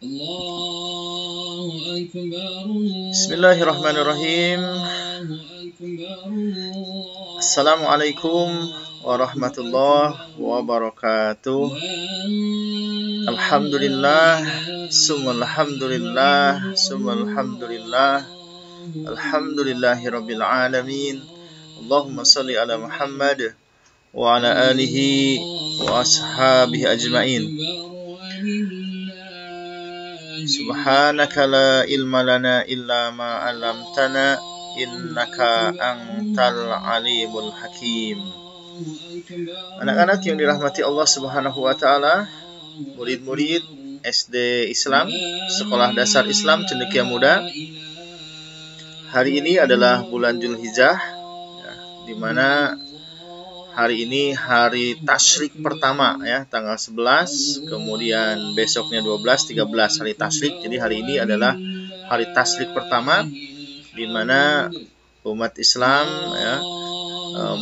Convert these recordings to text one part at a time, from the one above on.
Bismillahirrahmanirrahim. Assalamualaikum warahmatullahi wabarakatuh. Alhamdulillah, summalhamdulillah, summalhamdulillah. Alhamdulillahirabbil alamin. Allahumma shalli ala Muhammad wa ala alihi wa ashabihi ajmain. Subhanaka la ilma lana illa ma 'allamtana innaka antal alimul hakim. Anak-anak yang dirahmati Allah Subhanahu wa taala, murid-murid SD Islam, Sekolah Dasar Islam Cendekia Muda. Hari ini adalah bulan Dzulhijjah, ya, di mana hari ini hari tasyrik pertama, ya, tanggal 11, kemudian besoknya 12, 13 hari tasyrik. Jadi hari ini adalah hari tasyrik pertama di mana umat Islam, ya,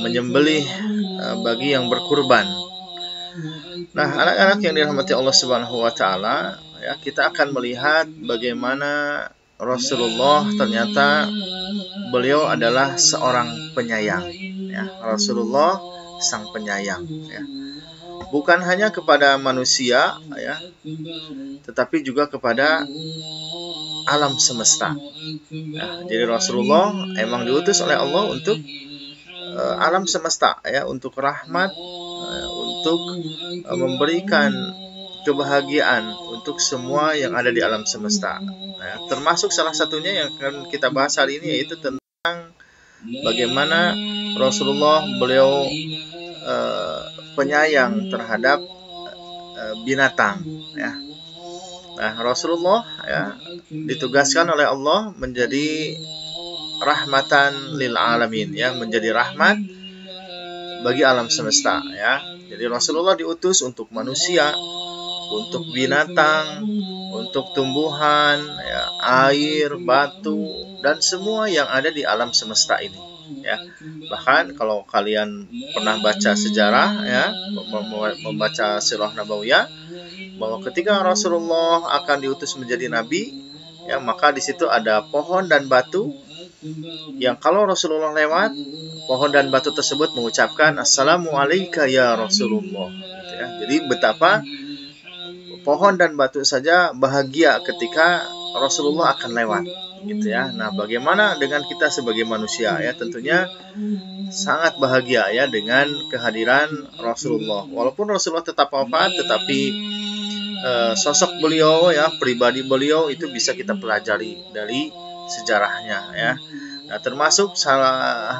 menyembelih bagi yang berkurban. Nah, anak-anak yang dirahmati Allah Subhanahu wa taala, ya, kita akan melihat bagaimana Rasulullah ternyata beliau adalah seorang penyayang, ya. Rasulullah sang penyayang, ya. Bukan hanya kepada manusia, ya, tetapi juga kepada alam semesta. Ya, jadi Rasulullah emang diutus oleh Allah untuk alam semesta, ya, untuk rahmat, untuk memberikan kebahagiaan untuk semua yang ada di alam semesta. Ya, termasuk salah satunya yang akan kita bahas hari ini yaitu tentang bagaimana Rasulullah beliau penyayang terhadap binatang, ya. Nah, Rasulullah, ya, ditugaskan oleh Allah menjadi rahmatan lil alamin, ya, menjadi rahmat bagi alam semesta, ya. Jadi Rasulullah diutus untuk manusia, untuk binatang, untuk tumbuhan, ya, air, batu, dan semua yang ada di alam semesta ini, ya. Bahkan kalau kalian pernah baca sejarah, ya, membaca sirah nabawiyah, bahwa ketika Rasulullah akan diutus menjadi nabi, ya, maka di situ ada pohon dan batu yang kalau Rasulullah lewat, pohon dan batu tersebut mengucapkan assalamu alayka ya Rasulullah, gitu, ya. Jadi betapa pohon dan batu saja bahagia ketika Rasulullah akan lewat, gitu, ya. Nah, bagaimana dengan kita sebagai manusia, ya? Tentunya sangat bahagia, ya, dengan kehadiran Rasulullah. Walaupun Rasulullah tetap wafat, tetapi sosok beliau, ya, pribadi beliau itu bisa kita pelajari dari sejarahnya, ya. Nah, termasuk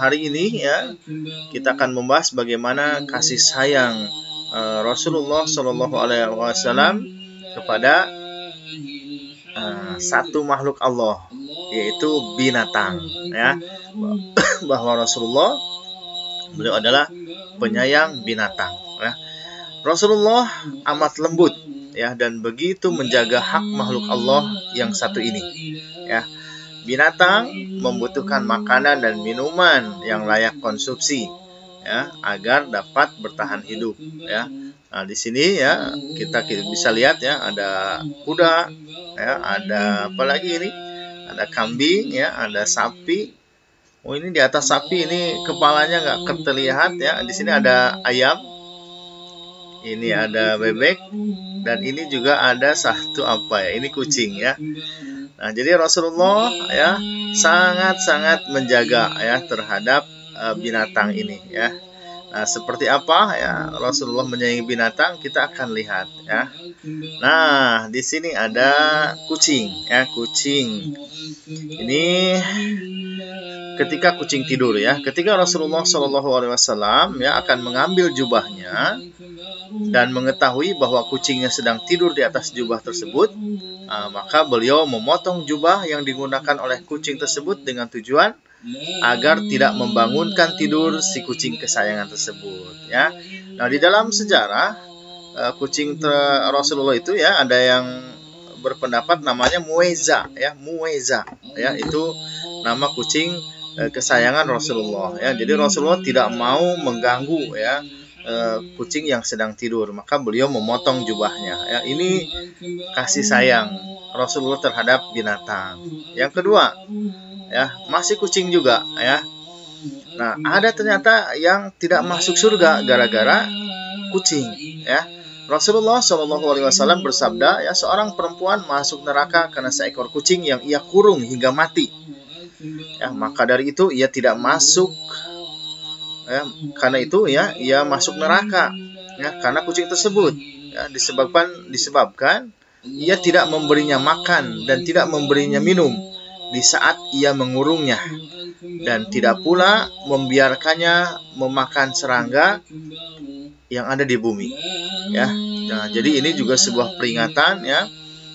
hari ini, ya, kita akan membahas bagaimana kasih sayang Rasulullah Shallallahu Alaihi Wasallam kepada satu makhluk Allah, yaitu binatang, ya. Bahwa Rasulullah beliau adalah penyayang binatang, ya. Rasulullah amat lembut, ya, dan begitu menjaga hak makhluk Allah yang satu ini, ya. Binatang membutuhkan makanan dan minuman yang layak konsumsi, ya, agar dapat bertahan hidup, ya. Nah, di sini, ya, kita bisa lihat, ya, ada kuda, ya, ada apa lagi ini? Ada kambing, ya, ada sapi. Oh, ini di atas sapi ini kepalanya nggak terlihat, ya. Di sini ada ayam, ini ada bebek, dan ini juga ada satu apa, ya? Ini kucing, ya. Nah, jadi Rasulullah, ya, sangat-sangat menjaga, ya, terhadap binatang ini, ya. Nah, seperti apa, ya, Rasulullah menyayangi binatang, kita akan lihat, ya. Nah, di sini ada kucing, ya, kucing. Ini ketika kucing tidur, ya. Ketika Rasulullah Shallallahu Alaihi Wasallam, ya, akan mengambil jubahnya dan mengetahui bahwa kucingnya sedang tidur di atas jubah tersebut, maka beliau memotong jubah yang digunakan oleh kucing tersebut dengan tujuan agar tidak membangunkan tidur si kucing kesayangan tersebut, ya. Nah, di dalam sejarah kucing Rasulullah itu, ya, ada yang berpendapat namanya Muweza, ya, Muweza, ya, itu nama kucing kesayangan Rasulullah, ya. Jadi Rasulullah tidak mau mengganggu, ya, kucing yang sedang tidur, maka beliau memotong jubahnya, ya. Ini kasih sayang Rasulullah terhadap binatang. Yang kedua, ya, masih kucing juga, ya. Nah, ada ternyata yang tidak masuk surga gara-gara kucing, ya. Rasulullah SAW bersabda, ya, seorang perempuan masuk neraka karena seekor kucing yang ia kurung hingga mati. Ya, maka dari itu ia tidak masuk, ya, karena itu ya ia masuk neraka, ya, karena kucing tersebut, ya, disebabkan ia tidak memberinya makan dan tidak memberinya minum di saat ia mengurungnya, dan tidak pula membiarkannya memakan serangga yang ada di bumi, ya. Nah, jadi ini juga sebuah peringatan, ya,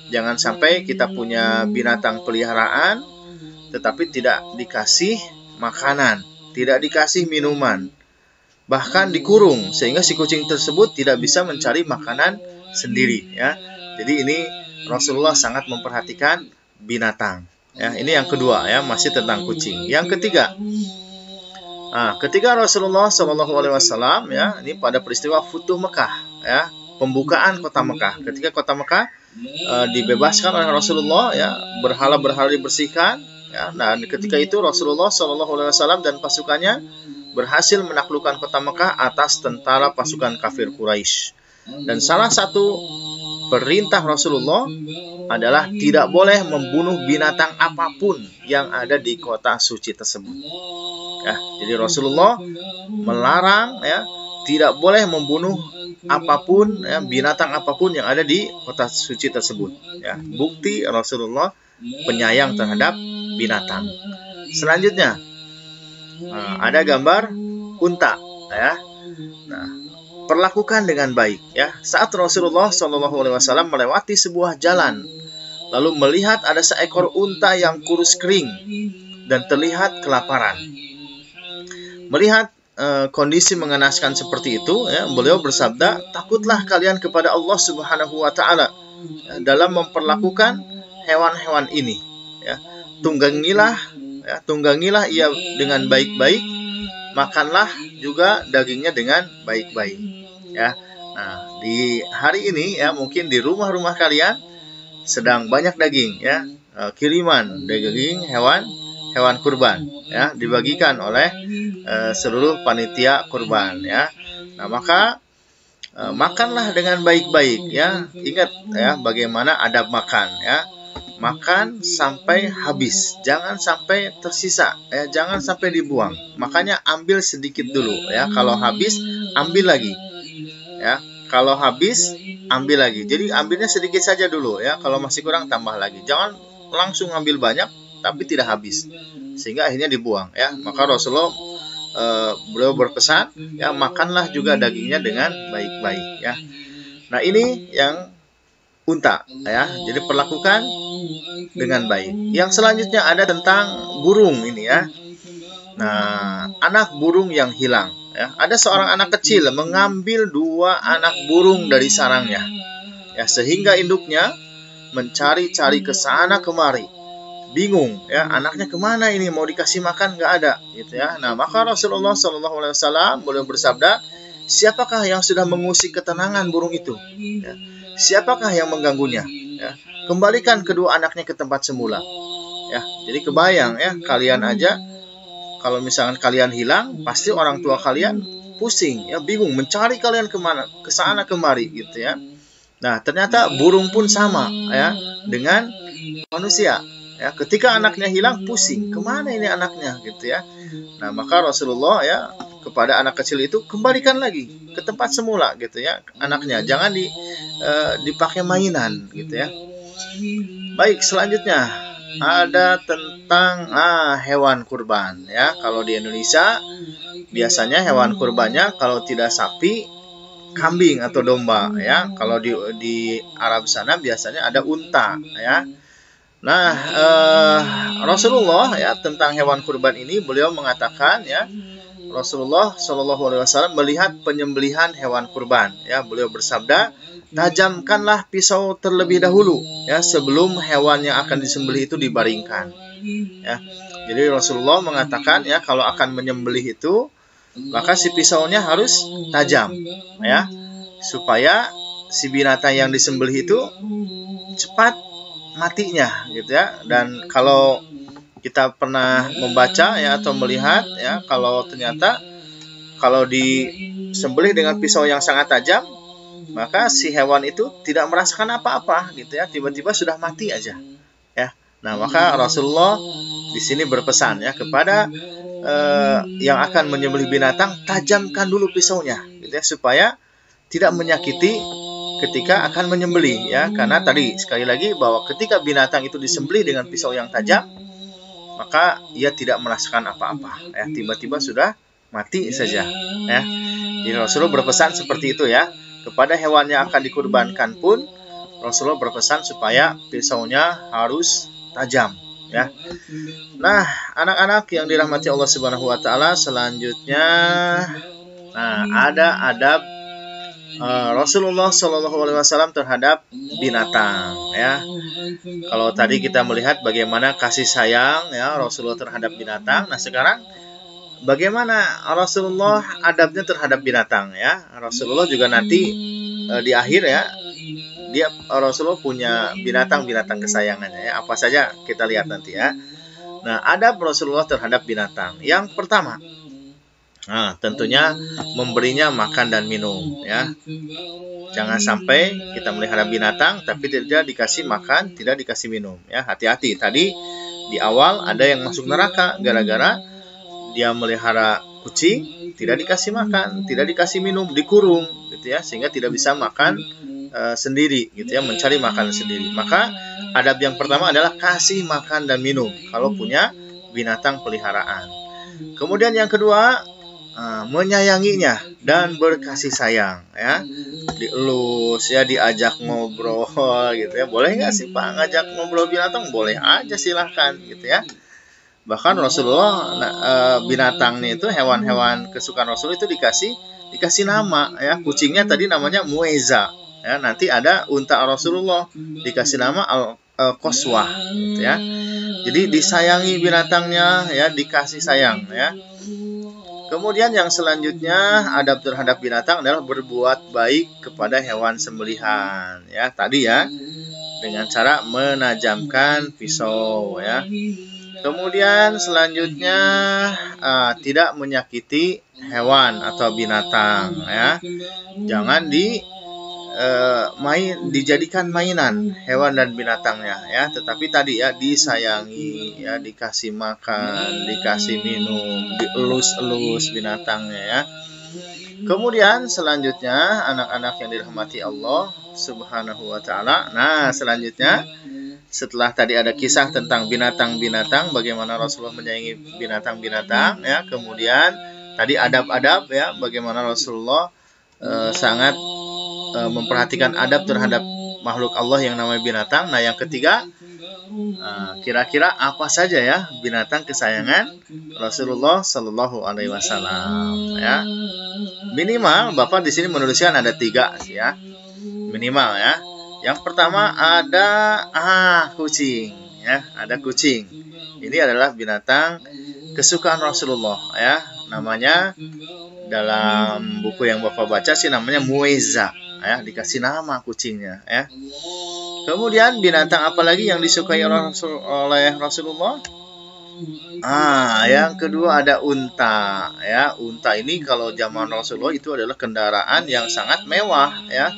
jangan sampai kita punya binatang peliharaan tetapi tidak dikasih makanan, tidak dikasih minuman, bahkan dikurung sehingga si kucing tersebut tidak bisa mencari makanan sendiri, ya. Jadi ini Rasulullah sangat memperhatikan binatang, ya. Ini yang kedua, ya, masih tentang kucing. Yang ketiga, ketika Rasulullah SAW, ya, ini pada peristiwa Futuh Mekah, ya, pembukaan kota Mekah. Ketika kota Mekah dibebaskan oleh Rasulullah, ya, berhala-berhala dibersihkan, ya. Nah, ketika itu Rasulullah SAW dan pasukannya berhasil menaklukkan kota Mekah atas tentara pasukan kafir Quraisy. Dan salah satu perintah Rasulullah adalah tidak boleh membunuh binatang apapun yang ada di kota suci tersebut. Ya, jadi Rasulullah melarang, ya, tidak boleh membunuh apapun, ya, binatang apapun yang ada di kota suci tersebut. Ya, bukti Rasulullah penyayang terhadap binatang. Selanjutnya, ada gambar unta, ya. Nah, perlakukan dengan baik, ya. Saat Rasulullah SAW melewati sebuah jalan, lalu melihat ada seekor unta yang kurus kering dan terlihat kelaparan. Melihat kondisi mengenaskan seperti itu, ya, beliau bersabda, takutlah kalian kepada Allah Subhanahu wa Ta'ala, ya, dalam memperlakukan hewan-hewan ini, ya. Tunggangilah ia dengan baik-baik, makanlah juga dagingnya dengan baik-baik, ya. Nah, di hari ini, ya, mungkin di rumah-rumah kalian sedang banyak daging, ya, kiriman daging hewan kurban, ya, dibagikan oleh seluruh panitia kurban, ya. Nah, maka makanlah dengan baik-baik, ya. Ingat, ya, bagaimana adab makan, ya. Makan sampai habis, jangan sampai tersisa, ya, jangan sampai dibuang. Makanya ambil sedikit dulu, ya. Kalau habis, ambil lagi, ya. Kalau habis, ambil lagi. Jadi ambilnya sedikit saja dulu, ya. Kalau masih kurang, tambah lagi. Jangan langsung ambil banyak tapi tidak habis, sehingga akhirnya dibuang, ya. Maka Rasulullah beliau berpesan, ya, makanlah juga dagingnya dengan baik-baik, ya. Nah, ini yang unta, ya. Jadi perlakukan dengan baik. Yang selanjutnya ada tentang burung ini, ya. Nah, anak burung yang hilang, ya. Ada seorang anak kecil mengambil 2 anak burung dari sarangnya, ya, sehingga induknya mencari-cari ke sana kemari. Bingung, ya, anaknya kemana ini, mau dikasih makan nggak ada, gitu, ya. Nah, maka Rasulullah SAW beliau bersabda, siapakah yang sudah mengusik ketenangan burung itu, ya? Siapakah yang mengganggunya, ya? Kembalikan kedua anaknya ke tempat semula, ya. Jadi kebayang, ya, kalian aja kalau misalkan kalian hilang, pasti orang tua kalian pusing, ya, bingung mencari kalian kemana, ke sana kemari, gitu, ya. Nah, ternyata burung pun sama, ya, dengan manusia. Ya, ketika anaknya hilang, pusing, kemana ini anaknya, gitu, ya. Nah, maka Rasulullah, ya, kepada anak kecil itu, kembalikan lagi ke tempat semula, gitu, ya, anaknya, jangan dipakai mainan, gitu, ya. Baik, selanjutnya ada tentang hewan kurban, ya. Kalau di Indonesia biasanya hewan kurbannya kalau tidak sapi, kambing atau domba, ya. Kalau di Arab sana biasanya ada unta, ya. Nah, Rasulullah, ya, tentang hewan kurban ini beliau mengatakan, ya, Rasulullah SAW melihat penyembelihan hewan kurban, ya, beliau bersabda, tajamkanlah pisau terlebih dahulu, ya, sebelum hewan yang akan disembelih itu dibaringkan, ya. Jadi Rasulullah mengatakan, ya, kalau akan menyembelih itu maka si pisaunya harus tajam, ya, supaya si binatang yang disembelih itu cepat matinya gitu ya. Dan kalau kita pernah membaca ya atau melihat ya, kalau ternyata kalau disembelih dengan pisau yang sangat tajam, maka si hewan itu tidak merasakan apa-apa gitu ya, tiba-tiba sudah mati aja ya. Nah, maka Rasulullah di sini berpesan ya kepada yang akan menyembelih binatang, tajamkan dulu pisaunya gitu ya, supaya tidak menyakiti ketika akan menyembelih ya. Karena tadi sekali lagi bahwa ketika binatang itu disembelih dengan pisau yang tajam, maka ia tidak merasakan apa-apa ya, tiba-tiba sudah mati saja ya. Jadi Rasulullah berpesan seperti itu ya. Kepada hewan yang akan dikurbankan pun Rasulullah berpesan supaya pisaunya harus tajam ya. Nah, anak-anak yang dirahmati Allah Subhanahu wa taala, selanjutnya ada adab Rasulullah Shallallahu Alaihi Wasallam terhadap binatang ya. Kalau tadi kita melihat bagaimana kasih sayang ya Rasulullah terhadap binatang, nah sekarang bagaimana Rasulullah adabnya terhadap binatang ya. Rasulullah juga nanti di akhir ya, Rasulullah punya binatang-binatang kesayangannya ya. Apa saja kita lihat nanti ya. Nah, adab Rasulullah terhadap binatang. Yang pertama, tentunya memberinya makan dan minum ya. Jangan sampai kita melihara binatang tapi tidak dikasih makan, tidak dikasih minum ya. Hati-hati, tadi di awal ada yang masuk neraka gara-gara dia melihara kucing, tidak dikasih makan, tidak dikasih minum, dikurung gitu ya, sehingga tidak bisa makan sendiri gitu ya, mencari makan sendiri. Maka adab yang pertama adalah kasih makan dan minum kalau punya binatang peliharaan. Kemudian yang kedua, menyayanginya dan berkasih sayang ya, dielus ya, diajak ngobrol gitu ya. Boleh nggak sih Pak ngajak ngobrol binatang? Boleh aja, silahkan gitu ya. Bahkan Rasulullah binatangnya itu, hewan-hewan kesukaan Rasul itu dikasih nama ya. Kucingnya tadi namanya Mueza ya. Nanti ada unta Rasulullah dikasih nama Al-Qaswah gitu ya. Jadi disayangi binatangnya ya, dikasih sayang ya. Kemudian yang selanjutnya adab terhadap binatang adalah berbuat baik kepada hewan sembelihan ya. Tadi ya, dengan cara menajamkan pisau ya. Kemudian selanjutnya tidak menyakiti hewan atau binatang ya. Jangan dijadikan mainan hewan dan binatangnya ya, tetapi tadi ya disayangi ya, dikasih makan, dikasih minum, dielus-elus binatangnya ya. Kemudian selanjutnya anak-anak yang dirahmati Allah Subhanahu wa taala. Nah, selanjutnya setelah tadi ada kisah tentang binatang-binatang, bagaimana Rasulullah menyayangi binatang-binatang ya. Kemudian tadi adab-adab ya, bagaimana Rasulullah sangat memperhatikan adab terhadap makhluk Allah yang namanya binatang. Nah, yang ketiga, kira-kira apa saja ya binatang kesayangan Rasulullah Shallallahu Alaihi Wasallam ya. Minimal Bapak di sini menuliskan ada 3 ya, minimal ya. Yang pertama ada kucing ya, ada kucing. Ini adalah binatang kesukaan Rasulullah ya. Namanya dalam buku yang Bapak baca sih namanya Mueza ya, dikasih nama kucingnya ya. Kemudian binatang apa lagi yang disukai oleh Rasulullah? Yang kedua ada unta ya. Unta ini kalau zaman Rasulullah itu adalah kendaraan yang sangat mewah ya.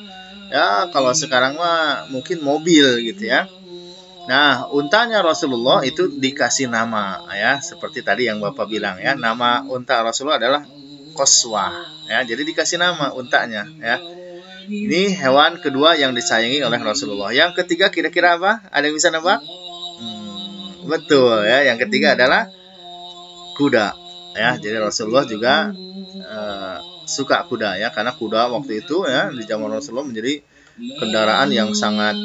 Ya, kalau sekarang mah mungkin mobil gitu ya. Nah, untanya Rasulullah itu dikasih nama ya, seperti tadi yang Bapak bilang ya. Nama unta Rasulullah adalah Qaswah ya. Jadi dikasih nama untanya ya. Ini hewan kedua yang disayangi oleh Rasulullah. Yang ketiga kira-kira apa? Ada yang bisa nebak? Betul ya. Yang ketiga adalah kuda ya. Jadi Rasulullah juga suka kuda ya, karena kuda waktu itu ya di zaman Rasulullah menjadi kendaraan yang sangat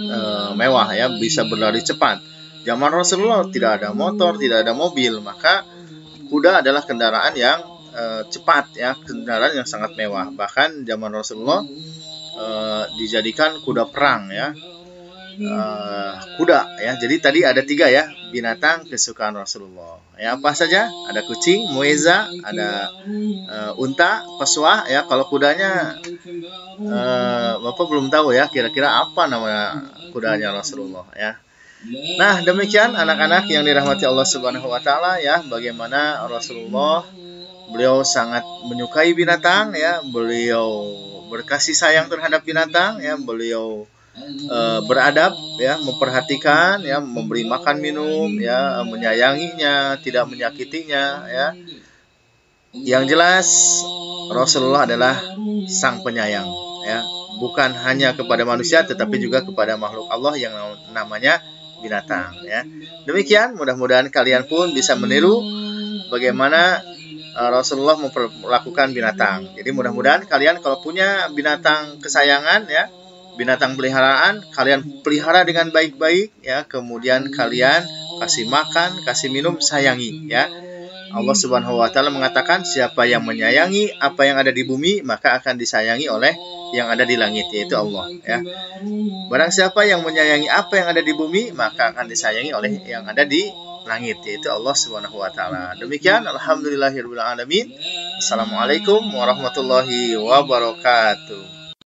mewah ya, bisa berlari cepat. Zaman Rasulullah tidak ada motor, tidak ada mobil, maka kuda adalah kendaraan yang cepat ya, kendaraan yang sangat mewah. Bahkan zaman Rasulullah dijadikan kuda perang ya, kuda ya. Jadi tadi ada 3 ya binatang kesukaan Rasulullah ya. Apa saja? Ada kucing, Mueza, ada unta, Qaswah ya. Kalau kudanya Bapak belum tahu ya, kira-kira apa nama kudanya Rasulullah ya. Nah, demikian anak-anak yang dirahmati Allah Subhanahu wa taala ya, bagaimana Rasulullah beliau sangat menyukai binatang ya, beliau berkasih sayang terhadap binatang ya, beliau beradab ya, memperhatikan ya, memberi makan minum ya, menyayanginya, tidak menyakitinya ya. Yang jelas Rasulullah adalah sang penyayang ya, bukan hanya kepada manusia tetapi juga kepada makhluk Allah yang namanya binatang ya. Demikian, mudah-mudahan kalian pun bisa meniru bagaimana Rasulullah memperlakukan binatang. Jadi mudah-mudahan kalian kalau punya binatang kesayangan ya, binatang peliharaan, kalian pelihara dengan baik-baik ya, kemudian kalian kasih makan, kasih minum, sayangi ya. Allah Subhanahu wa taala mengatakan, siapa yang menyayangi apa yang ada di bumi, maka akan disayangi oleh yang ada di langit, yaitu Allah ya. Barang siapa yang menyayangi apa yang ada di bumi, maka akan disayangi oleh yang ada di langit, yaitu Allah Subhanahu wa taala. Demikian, alhamdulillahirabbil alamin. Assalamualaikum warahmatullahi wabarakatuh.